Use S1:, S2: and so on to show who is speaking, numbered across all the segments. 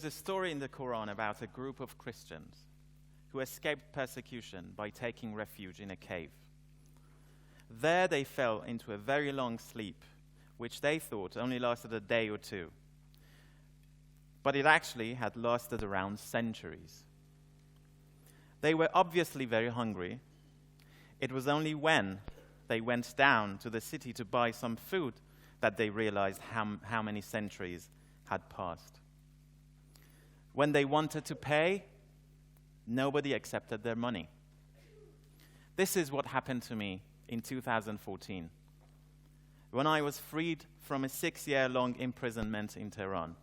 S1: a story in the Quran about a group of Christians who escaped persecution by taking refuge in a cave. There they fell into a very long sleep, which they thought only lasted a day or two. But it actually had lasted around centuries. They were obviously very hungry. It was only when they went down to the city to buy some food that they realized how many centuries had passed. When they wanted to pay, nobody accepted their money. This is what happened to me in 2014, when I was freed from a 6-year-long imprisonment in Tehran.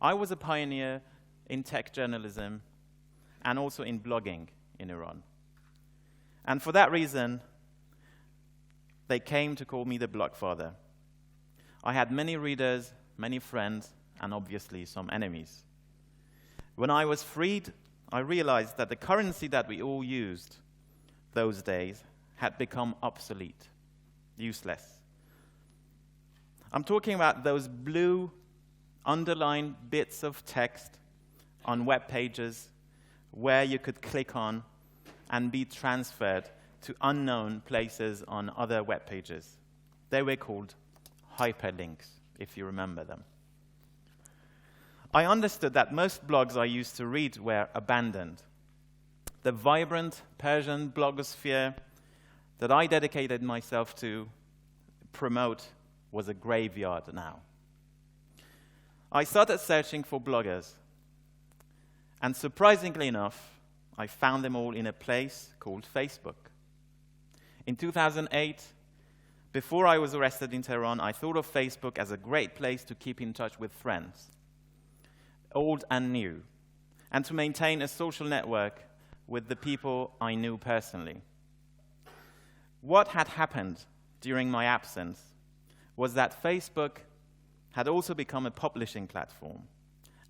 S1: I was a pioneer in tech journalism and also in blogging in Iran. And for that reason, they came to call me the blog father. I had many readers, many friends, and obviously some enemies. When I was freed, I realized that the currency that we all used those days had become obsolete, useless. I'm talking about those blue underlined bits of text on web pages where you could click on and be transferred to unknown places on other web pages. They were called hyperlinks, if you remember them. I understood that most blogs I used to read were abandoned. The vibrant Persian blogosphere that I dedicated myself to promote was a graveyard now. I started searching for bloggers, and surprisingly enough, I found them all in a place called Facebook. In 2008, before I was arrested in Tehran, I thought of Facebook as a great place to keep in touch with friends, old and new, and to maintain a social network with the people I knew personally. What had happened during my absence was that Facebook had also become a publishing platform,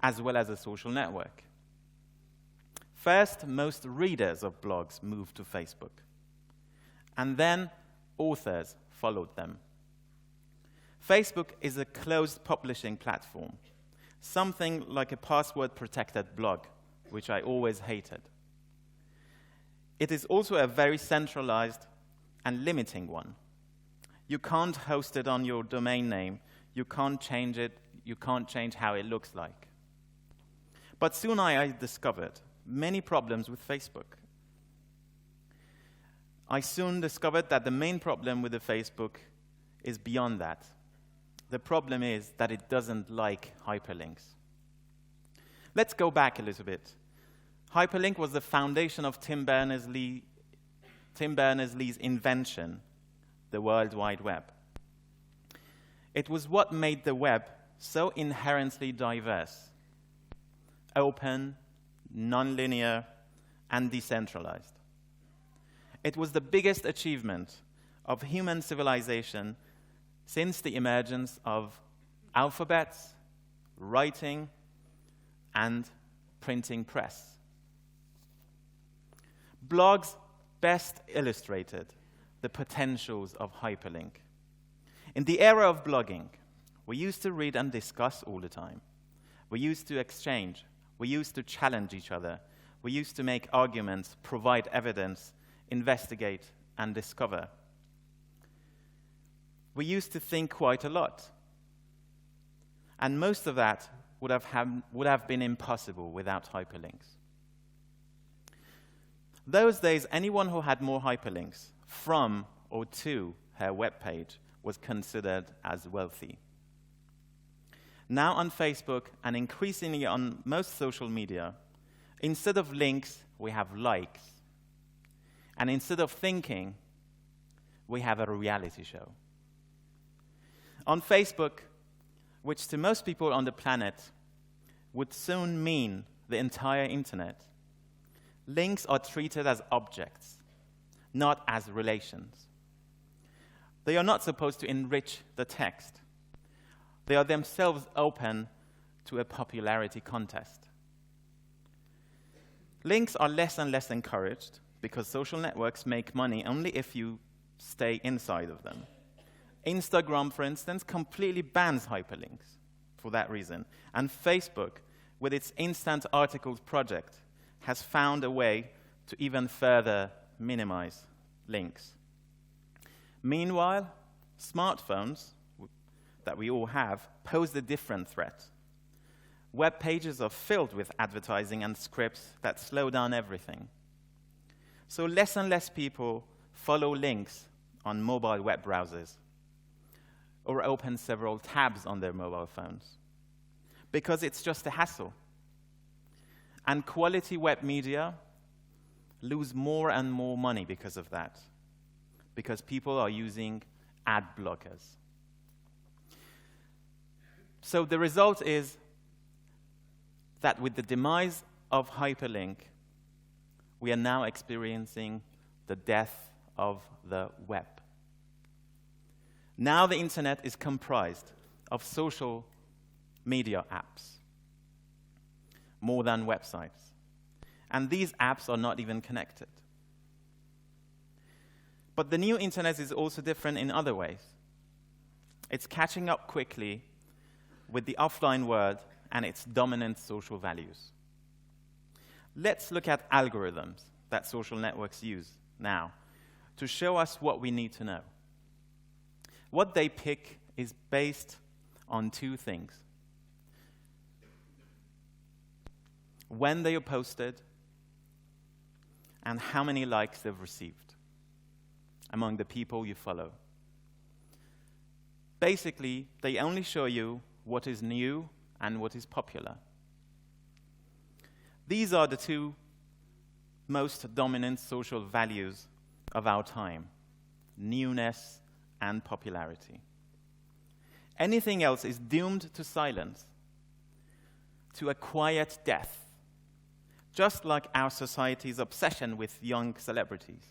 S1: as well as a social network. First, most readers of blogs moved to Facebook, and then authors followed them. Facebook is a closed publishing platform, something like a password-protected blog, which I always hated. It is also a very centralized and limiting one. You can't host it on your domain name, you can't change it, you can't change how it looks like. But soon I discovered many problems with Facebook. I soon discovered that the main problem with the Facebook is beyond that. The problem is that it doesn't like hyperlinks. Let's go back a little bit. Hyperlink was the foundation of Tim Berners-Lee's invention, the World Wide Web. It was what made the web so inherently diverse, open, non-linear, and decentralized. It was the biggest achievement of human civilization since the emergence of alphabets, writing, and printing press. Blogs best illustrated the potentials of hyperlink. In the era of blogging, we used to read and discuss all the time. We used to exchange. We used to challenge each other. We used to make arguments, provide evidence, investigate, and discover. We used to think quite a lot. And most of that would have been impossible without hyperlinks. Those days, anyone who had more hyperlinks from or to her web page was considered as wealthy. Now on Facebook, and increasingly on most social media, instead of links, we have likes. And instead of thinking, we have a reality show. On Facebook, which to most people on the planet would soon mean the entire internet, links are treated as objects, not as relations. They are not supposed to enrich the text. They are themselves open to a popularity contest. Links are less and less encouraged because social networks make money only if you stay inside of them. Instagram, for instance, completely bans hyperlinks for that reason. And Facebook, with its instant articles project, has found a way to even further minimize links. Meanwhile, smartphones that we all have pose a different threat. Web pages are filled with advertising and scripts that slow down everything. So less and less people follow links on mobile web browsers or open several tabs on their mobile phones because it's just a hassle. And quality web media lose more and more money because of that, because people are using ad blockers. So the result is that with the demise of hyperlink, we are now experiencing the death of the web. Now the internet is comprised of social media apps, more than websites. And these apps are not even connected. But the new internet is also different in other ways. It's catching up quickly with the offline world and its dominant social values. Let's look at algorithms that social networks use now to show us what we need to know. What they pick is based on two things: when they are posted and how many likes they've received among the people you follow. Basically, they only show you what is new and what is popular. These are the two most dominant social values of our time: newness and popularity. Anything else is doomed to silence, to a quiet death, just like our society's obsession with young celebrities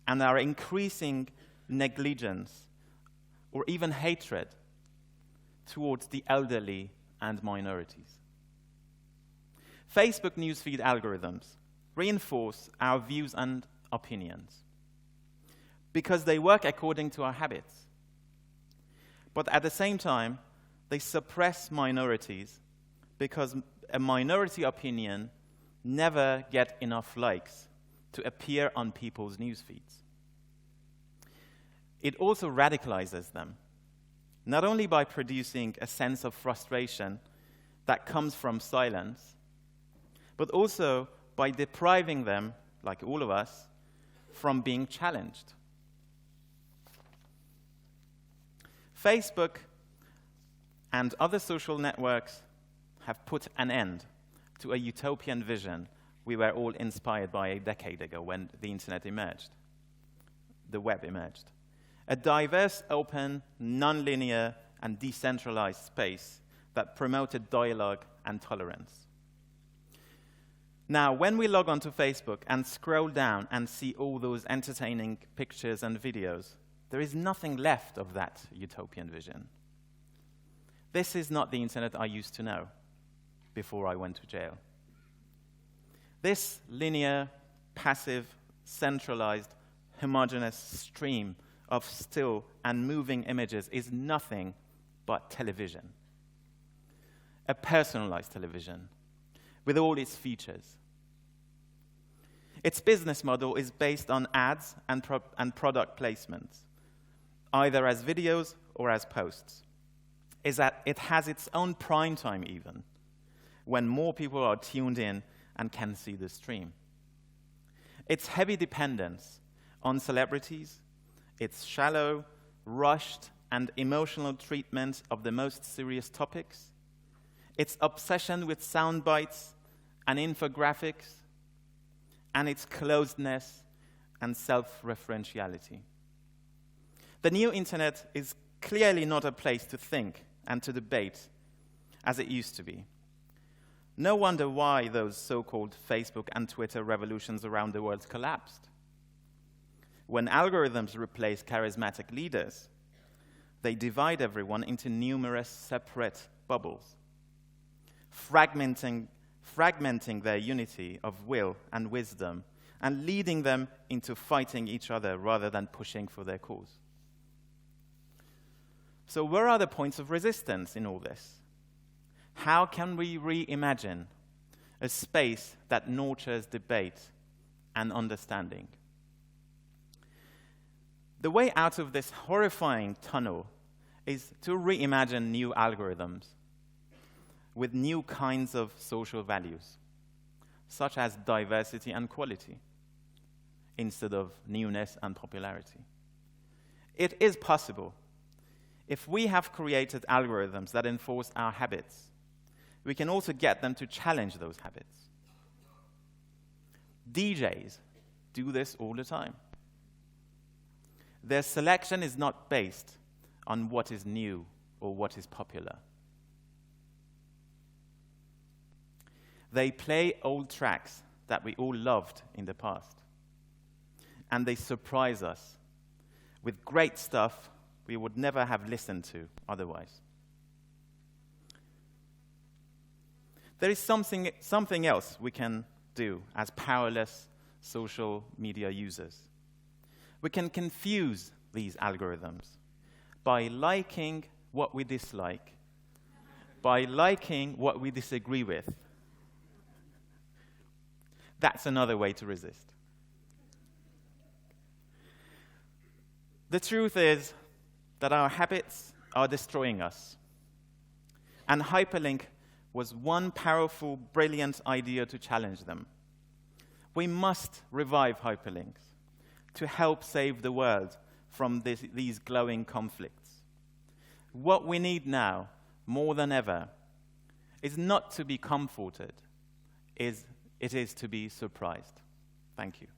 S1: and our increasing negligence or even hatred towards the elderly and minorities. Facebook newsfeed algorithms reinforce our views and opinions because they work according to our habits. But at the same time, they suppress minorities because a minority opinion never gets enough likes to appear on people's news feeds. It also radicalizes them, not only by producing a sense of frustration that comes from silence, but also by depriving them, like all of us, from being challenged. Facebook and other social networks have put an end to a utopian vision we were all inspired by a decade ago when the internet emerged, the web emerged. A diverse, open, non-linear, and decentralized space that promoted dialogue and tolerance. Now, when we log onto Facebook and scroll down and see all those entertaining pictures and videos, there is nothing left of that utopian vision. This is not the internet I used to know before I went to jail. This linear, passive, centralized, homogeneous stream of still and moving images is nothing but television. A personalized television with all its features. Its business model is based on ads and product placements, either as videos or as posts. Is that it has its own prime time even, when more people are tuned in and can see the stream. Its heavy dependence on celebrities, its shallow, rushed, and emotional treatment of the most serious topics, its obsession with sound bites and infographics, and its closedness and self-referentiality. The new internet is clearly not a place to think and to debate as it used to be. No wonder why those so-called Facebook and Twitter revolutions around the world collapsed. When algorithms replace charismatic leaders, they divide everyone into numerous separate bubbles, fragmenting their unity of will and wisdom and leading them into fighting each other rather than pushing for their cause. So where are the points of resistance in all this? How can we reimagine a space that nurtures debate and understanding? The way out of this horrifying tunnel is to reimagine new algorithms with new kinds of social values, such as diversity and quality, instead of newness and popularity. It is possible. If we have created algorithms that enforce our habits, we can also get them to challenge those habits. DJs do this all the time. Their selection is not based on what is new or what is popular. They play old tracks that we all loved in the past, and they surprise us with great stuff we would never have listened to otherwise. There is something else we can do as powerless social media users. We can confuse these algorithms by liking what we dislike, by liking what we disagree with. That's another way to resist. The truth is that our habits are destroying us. And hyperlink was one powerful, brilliant idea to challenge them. We must revive hyperlinks to help save the world from these glowing conflicts. What we need now, more than ever, is not to be comforted, it is to be surprised. Thank you.